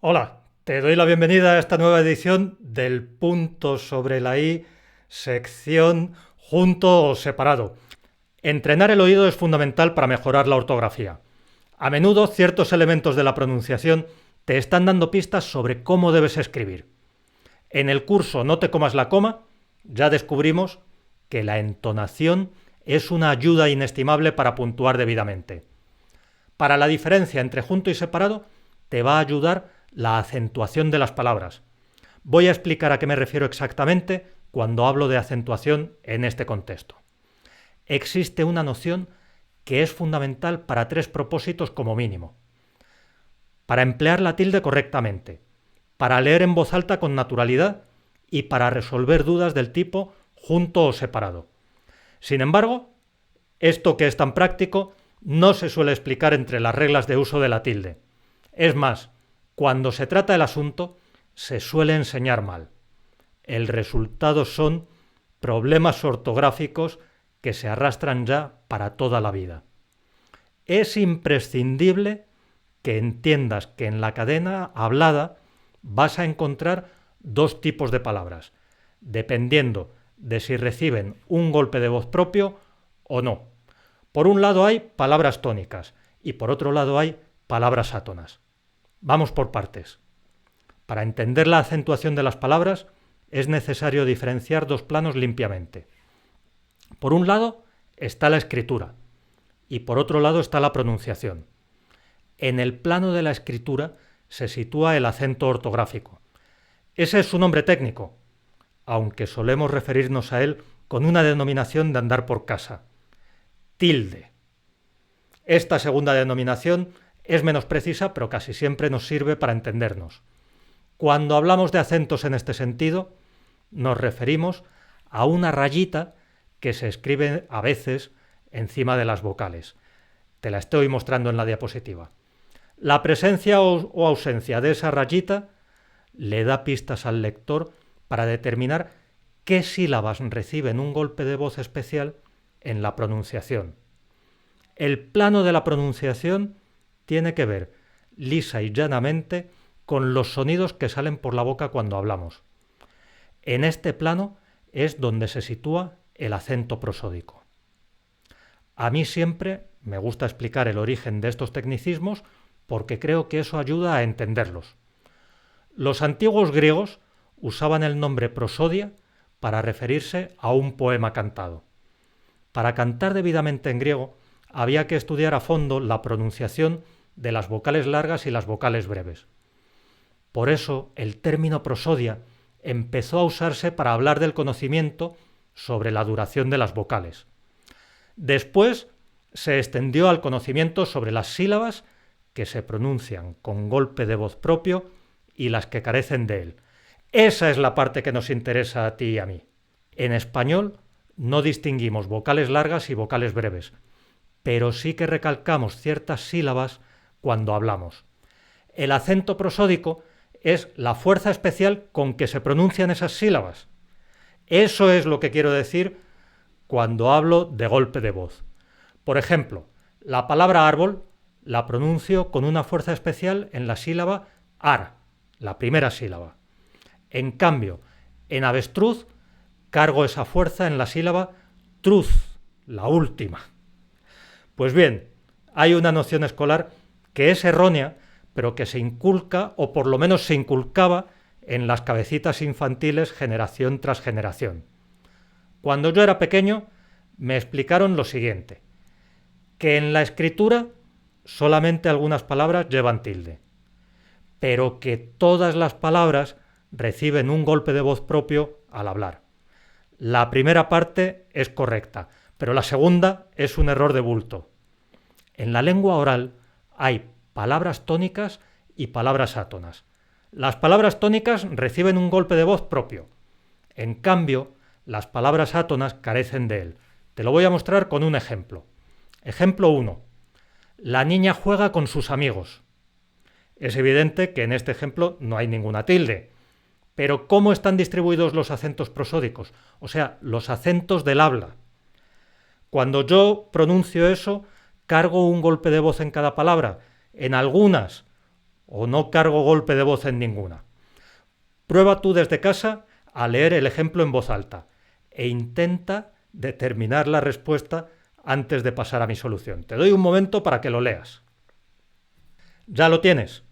Hola, te doy la bienvenida a esta nueva edición del punto sobre la I, sección junto o separado. Entrenar el oído es fundamental para mejorar la ortografía. A menudo ciertos elementos de la pronunciación te están dando pistas sobre cómo debes escribir. En el curso No te comas la coma ya descubrimos que la entonación es una ayuda inestimable para puntuar debidamente. Para la diferencia entre junto y separado te va a ayudar la acentuación de las palabras. Voy a explicar a qué me refiero exactamente cuando hablo de acentuación en este contexto. Existe una noción que es fundamental para tres propósitos como mínimo. Para emplear la tilde correctamente, para leer en voz alta con naturalidad y para resolver dudas del tipo junto o separado. Sin embargo, esto que es tan práctico no se suele explicar entre las reglas de uso de la tilde. Es más, cuando se trata el asunto, se suele enseñar mal. El resultado son problemas ortográficos que se arrastran ya para toda la vida. Es imprescindible que entiendas que en la cadena hablada vas a encontrar dos tipos de palabras, dependiendo de si reciben un golpe de voz propio o no. Por un lado hay palabras tónicas y por otro lado hay palabras átonas. Vamos por partes. Para entender la acentuación de las palabras es necesario diferenciar dos planos limpiamente. Por un lado está la escritura y por otro lado está la pronunciación. En el plano de la escritura se sitúa el acento ortográfico. Ese es su nombre técnico, aunque solemos referirnos a él con una denominación de andar por casa: tilde. Esta segunda denominación es menos precisa, pero casi siempre nos sirve para entendernos. Cuando hablamos de acentos en este sentido, nos referimos a una rayita que se escribe a veces encima de las vocales. Te la estoy mostrando en la diapositiva. La presencia o ausencia de esa rayita le da pistas al lector para determinar qué sílabas reciben un golpe de voz especial en la pronunciación. El plano de la pronunciación tiene que ver lisa y llanamente con los sonidos que salen por la boca cuando hablamos. En este plano es donde se sitúa el acento prosódico. A mí siempre me gusta explicar el origen de estos tecnicismos porque creo que eso ayuda a entenderlos. Los antiguos griegos usaban el nombre prosodia para referirse a un poema cantado. Para cantar debidamente en griego había que estudiar a fondo la pronunciación de las vocales largas y las vocales breves. Por eso el término prosodia empezó a usarse para hablar del conocimiento sobre la duración de las vocales. Después se extendió al conocimiento sobre las sílabas que se pronuncian con golpe de voz propio y las que carecen de él. Esa es la parte que nos interesa a ti y a mí. En español no distinguimos vocales largas y vocales breves, pero sí que recalcamos ciertas sílabas cuando hablamos. El acento prosódico es la fuerza especial con que se pronuncian esas sílabas. Eso es lo que quiero decir cuando hablo de golpe de voz. Por ejemplo, la palabra árbol la pronuncio con una fuerza especial en la sílaba ar, la primera sílaba. En cambio, en avestruz cargo esa fuerza en la sílaba truz, la última. Pues bien, hay una noción escolar que es errónea, pero que se inculca, o por lo menos se inculcaba, en las cabecitas infantiles generación tras generación. Cuando yo era pequeño, me explicaron lo siguiente: que en la escritura solamente algunas palabras llevan tilde, pero que todas las palabras reciben un golpe de voz propio al hablar. La primera parte es correcta, pero la segunda es un error de bulto. En la lengua oral hay palabras tónicas y palabras átonas. Las palabras tónicas reciben un golpe de voz propio. En cambio, las palabras átonas carecen de él. Te lo voy a mostrar con un ejemplo. Ejemplo 1. La niña juega con sus amigos. Es evidente que en este ejemplo no hay ninguna tilde. Pero ¿cómo están distribuidos los acentos prosódicos? O sea, los acentos del habla. Cuando yo pronuncio eso, cargo un golpe de voz en cada palabra. En algunas, o no cargo golpe de voz en ninguna. Prueba tú desde casa a leer el ejemplo en voz alta e intenta determinar la respuesta antes de pasar a mi solución. Te doy un momento para que lo leas. ¿Ya lo tienes?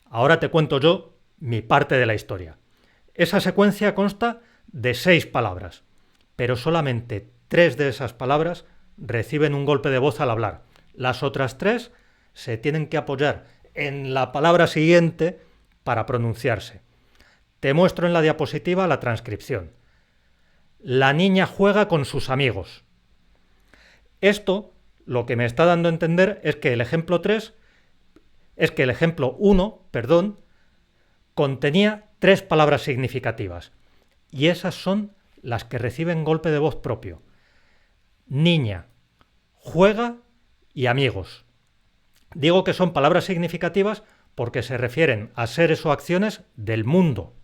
Ahora te cuento yo mi parte de la historia. Esa secuencia consta de 6 palabras, pero solamente 3 de esas palabras reciben un golpe de voz al hablar. Las otras 3 se tienen que apoyar en la palabra siguiente para pronunciarse. Te muestro en la diapositiva la transcripción. La niña juega con sus amigos. Esto lo que me está dando a entender es que el ejemplo 1, contenía 3 palabras significativas y esas son las que reciben golpe de voz propio. Niña, juega y amigos. Digo que son palabras significativas porque se refieren a seres o acciones del mundo.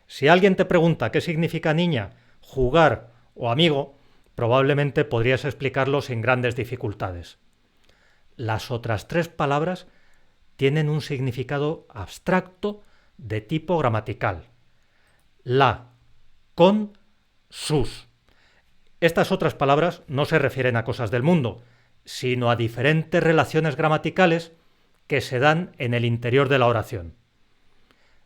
Si alguien te pregunta qué significa niña, jugar o amigo, probablemente podrías explicarlo sin grandes dificultades. Las otras 3 palabras tienen un significado abstracto de tipo gramatical. La, con, sus. Estas otras palabras no se refieren a cosas del mundo, sino a diferentes relaciones gramaticales que se dan en el interior de la oración.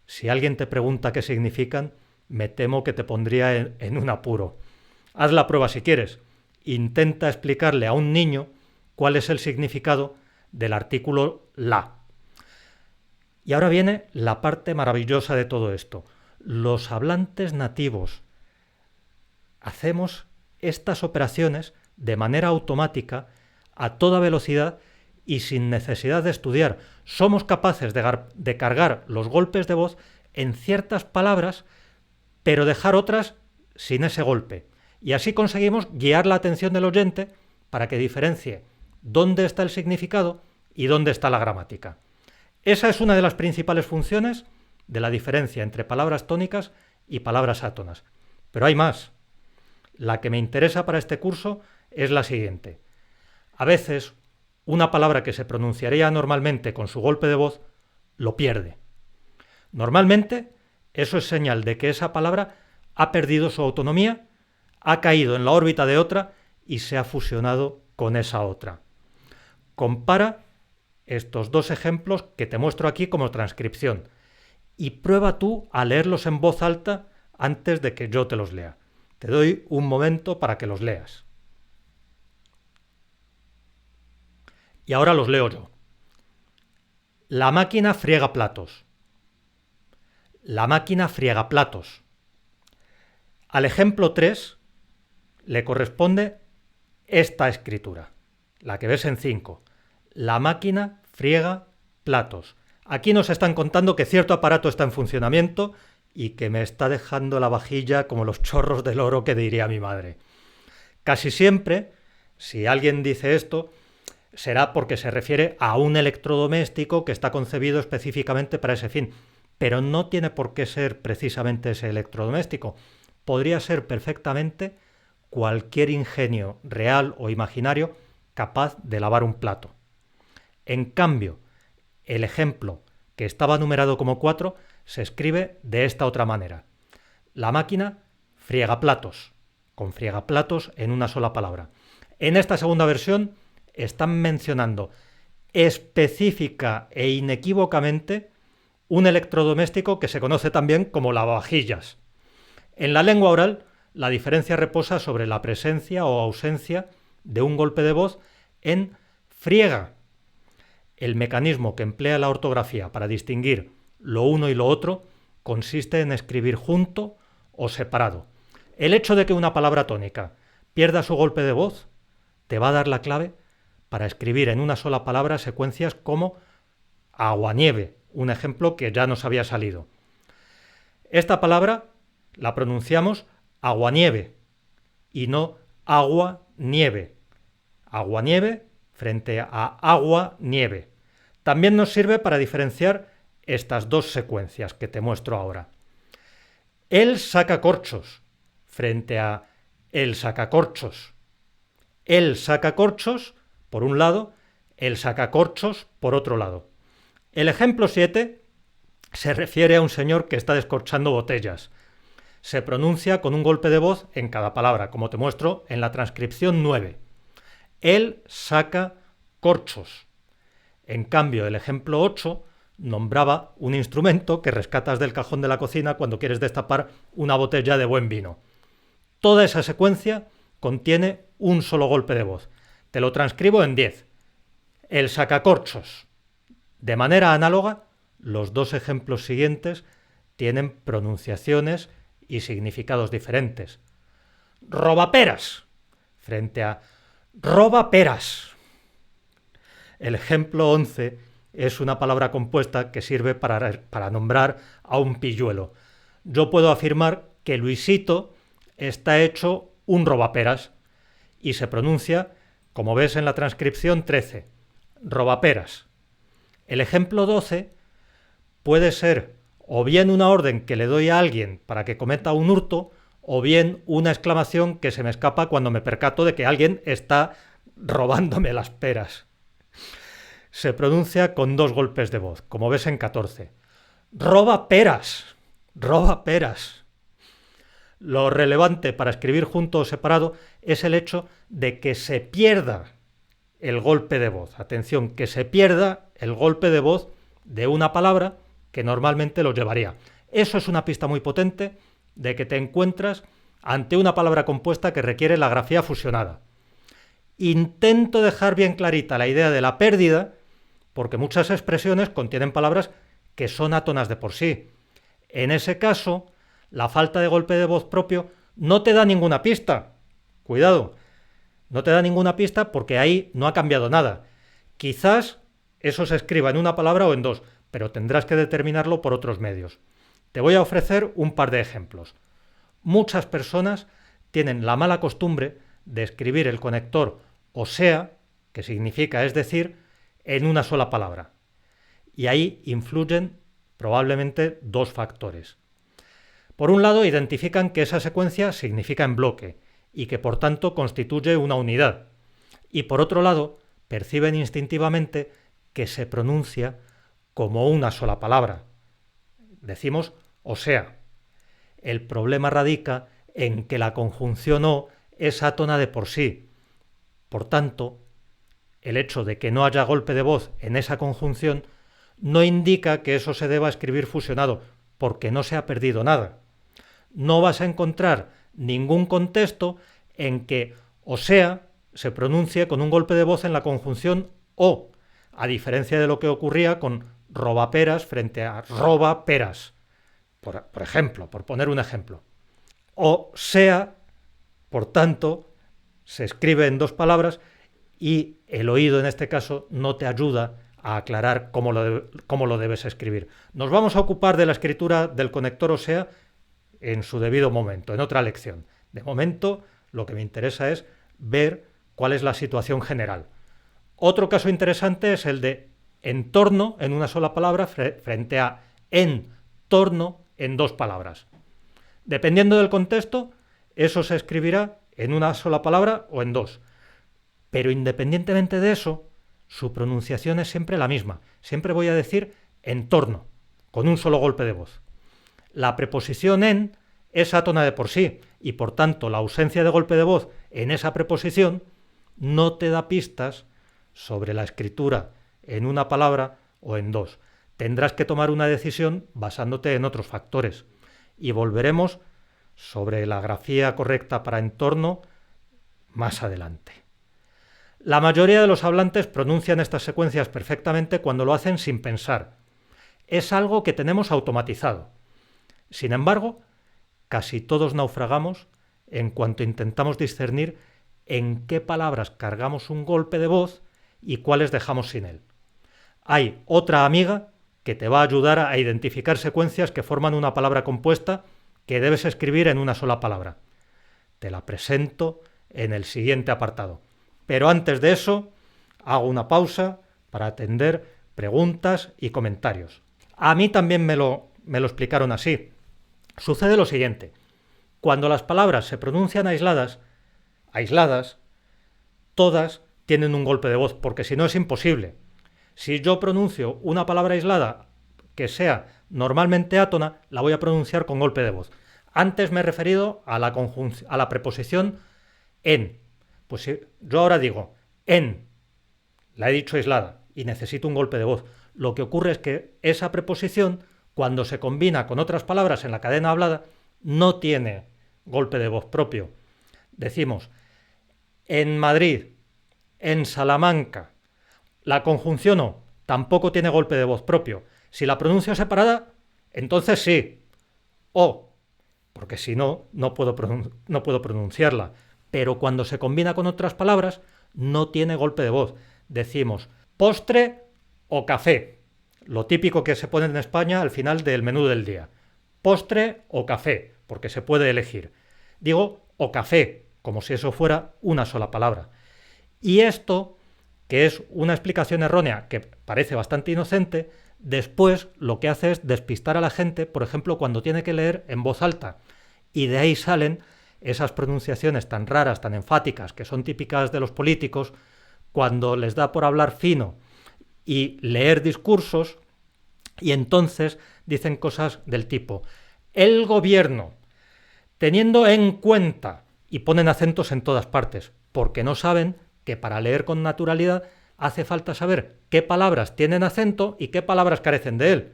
Si alguien te pregunta qué significan, me temo que te pondría en un apuro. Haz la prueba si quieres. Intenta explicarle a un niño cuál es el significado del artículo la. Y ahora viene la parte maravillosa de todo esto. Los hablantes nativos hacemos estas operaciones de manera automática, a toda velocidad y sin necesidad de estudiar. Somos capaces de cargar los golpes de voz en ciertas palabras, pero dejar otras sin ese golpe. Y así conseguimos guiar la atención del oyente para que diferencie dónde está el significado y dónde está la gramática. Esa es una de las principales funciones de la diferencia entre palabras tónicas y palabras átonas. Pero hay más. La que me interesa para este curso es la siguiente. A veces, una palabra que se pronunciaría normalmente con su golpe de voz lo pierde. Normalmente, eso es señal de que esa palabra ha perdido su autonomía, ha caído en la órbita de otra y se ha fusionado con esa otra. Compara estos 2 ejemplos que te muestro aquí como transcripción y prueba tú a leerlos en voz alta antes de que yo te los lea. Te doy un momento para que los leas. Y ahora los leo yo. La máquina friega platos. La máquina friega platos. Al ejemplo 3 le corresponde esta escritura, la que ves en 5. La máquina friega platos. Aquí nos están contando que cierto aparato está en funcionamiento y que me está dejando la vajilla como los chorros del oro que diría mi madre. Casi siempre, si alguien dice esto, será porque se refiere a un electrodoméstico que está concebido específicamente para ese fin, pero no tiene por qué ser precisamente ese electrodoméstico. Podría ser perfectamente cualquier ingenio real o imaginario capaz de lavar un plato. En cambio, el ejemplo que estaba numerado como 4 se escribe de esta otra manera. La máquina friega platos, con friegaplatos en una sola palabra. En esta segunda versión están mencionando específica e inequívocamente un electrodoméstico que se conoce también como lavavajillas. En la lengua oral, la diferencia reposa sobre la presencia o ausencia de un golpe de voz en friega. El mecanismo que emplea la ortografía para distinguir lo uno y lo otro consiste en escribir junto o separado. El hecho de que una palabra tónica pierda su golpe de voz te va a dar la clave para escribir en una sola palabra secuencias como aguanieve, un ejemplo que ya nos había salido. Esta palabra la pronunciamos aguanieve y no agua-nieve. Aguanieve frente a agua-nieve. También nos sirve para diferenciar estas 2 secuencias que te muestro ahora. Él saca corchos frente a el sacacorchos. Él saca corchos por un lado, el sacacorchos por otro lado. El ejemplo 7 se refiere a un señor que está descorchando botellas. Se pronuncia con un golpe de voz en cada palabra, como te muestro en la transcripción 9. Él saca corchos. En cambio, el ejemplo 8 nombraba un instrumento que rescatas del cajón de la cocina cuando quieres destapar una botella de buen vino. Toda esa secuencia contiene un solo golpe de voz. Te lo transcribo en 10. El sacacorchos. De manera análoga, los dos ejemplos siguientes tienen pronunciaciones y significados diferentes. Robaperas frente a robaperas. El ejemplo 11 es una palabra compuesta que sirve para nombrar a un pilluelo. Yo puedo afirmar que Luisito está hecho un robaperas y se pronuncia, como ves en la transcripción 13, robaperas. El ejemplo 12 puede ser o bien una orden que le doy a alguien para que cometa un hurto, o bien una exclamación que se me escapa cuando me percato de que alguien está robándome las peras. Se pronuncia con dos golpes de voz, como ves en 14. ¡Roba peras! ¡Roba peras! Lo relevante para escribir junto o separado es el hecho de que se pierda el golpe de voz. Atención, que se pierda el golpe de voz de una palabra que normalmente lo llevaría. Eso es una pista muy potente de que te encuentras ante una palabra compuesta que requiere la grafía fusionada. Intento dejar bien clarita la idea de la pérdida, porque muchas expresiones contienen palabras que son átonas de por sí. En ese caso, la falta de golpe de voz propio no te da ninguna pista. Cuidado, no te da ninguna pista porque ahí no ha cambiado nada. Quizás eso se escriba en una palabra o en dos, pero tendrás que determinarlo por otros medios. Te voy a ofrecer un par de ejemplos. Muchas personas tienen la mala costumbre de escribir el conector o sea, que significa es decir, en una sola palabra. Y ahí influyen probablemente dos factores. Por un lado, identifican que esa secuencia significa en bloque y que por tanto constituye una unidad. Y por otro lado, perciben instintivamente que se pronuncia como una sola palabra. Decimos o sea. El problema radica en que la conjunción o es átona de por sí. Por tanto, el hecho de que no haya golpe de voz en esa conjunción no indica que eso se deba escribir fusionado, porque no se ha perdido nada. No vas a encontrar ningún contexto en que o sea se pronuncie con un golpe de voz en la conjunción o, a diferencia de lo que ocurría con robaperas frente a robaperas, por ejemplo, por poner un ejemplo. O sea, por tanto, se escribe en dos palabras y el oído en este caso no te ayuda a aclarar cómo lo debes escribir. Nos vamos a ocupar de la escritura del conector o sea en su debido momento, en otra lección. De momento, lo que me interesa es ver cuál es la situación general. Otro caso interesante es el de entorno en una sola palabra frente a entorno en dos palabras. Dependiendo del contexto, eso se escribirá en una sola palabra o en dos. Pero independientemente de eso, su pronunciación es siempre la misma. Siempre voy a decir entorno, con un solo golpe de voz. La preposición en es átona de por sí y por tanto la ausencia de golpe de voz en esa preposición no te da pistas sobre la escritura en una palabra o en dos. Tendrás que tomar una decisión basándote en otros factores y volveremos sobre la grafía correcta para entorno más adelante. La mayoría de los hablantes pronuncian estas secuencias perfectamente cuando lo hacen sin pensar. Es algo que tenemos automatizado. Sin embargo, casi todos naufragamos en cuanto intentamos discernir en qué palabras cargamos un golpe de voz y cuáles dejamos sin él. Hay otra amiga que te va a ayudar a identificar secuencias que forman una palabra compuesta que debes escribir en una sola palabra. Te la presento en el siguiente apartado. Pero antes de eso, hago una pausa para atender preguntas y comentarios. A mí también me lo explicaron así. Sucede lo siguiente. Cuando las palabras se pronuncian aisladas, todas tienen un golpe de voz, porque si no es imposible. Si yo pronuncio una palabra aislada que sea normalmente átona, la voy a pronunciar con golpe de voz. Antes me he referido a la preposición en. Pues si yo ahora digo en, la he dicho aislada y necesito un golpe de voz. Lo que ocurre es que esa preposición, cuando se combina con otras palabras en la cadena hablada, no tiene golpe de voz propio. Decimos en Madrid, en Salamanca. La conjunción no, tampoco tiene golpe de voz propio. Si la pronuncio separada, entonces sí. O, porque si no, no puedo pronunciarla. Pero cuando se combina con otras palabras, no tiene golpe de voz. Decimos postre o café. Lo típico que se pone en España al final del menú del día. Postre o café, porque se puede elegir. Digo o café, como si eso fuera una sola palabra. Y esto, que es una explicación errónea que parece bastante inocente, después lo que hace es despistar a la gente, por ejemplo, cuando tiene que leer en voz alta. Y de ahí salen esas pronunciaciones tan raras, tan enfáticas, que son típicas de los políticos, cuando les da por hablar fino y leer discursos, y entonces dicen cosas del tipo el gobierno, teniendo en cuenta, y ponen acentos en todas partes, porque no saben que para leer con naturalidad hace falta saber qué palabras tienen acento y qué palabras carecen de él.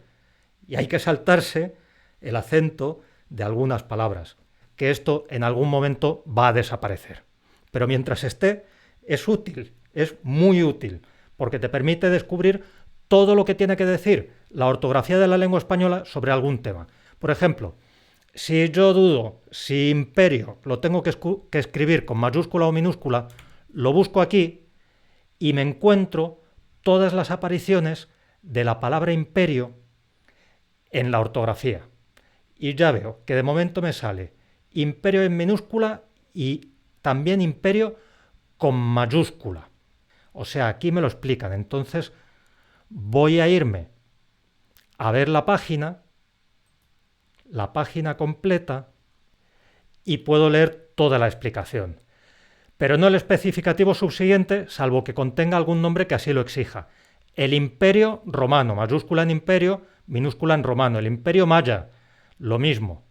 Y hay que saltarse el acento de algunas palabras, que esto en algún momento va a desaparecer. Pero mientras esté, es útil, es muy útil, porque te permite descubrir todo lo que tiene que decir la ortografía de la lengua española sobre algún tema. Por ejemplo, si yo dudo si imperio lo tengo que escribir con mayúscula o minúscula, lo busco aquí y me encuentro todas las apariciones de la palabra imperio en la ortografía. Y ya veo que de momento me sale imperio en minúscula y también imperio con mayúscula. O sea, aquí me lo explican. Entonces voy a irme a ver la página completa, y puedo leer toda la explicación. Pero no el especificativo subsiguiente, salvo que contenga algún nombre que así lo exija. El imperio romano, mayúscula en imperio, minúscula en romano. El imperio maya, lo mismo.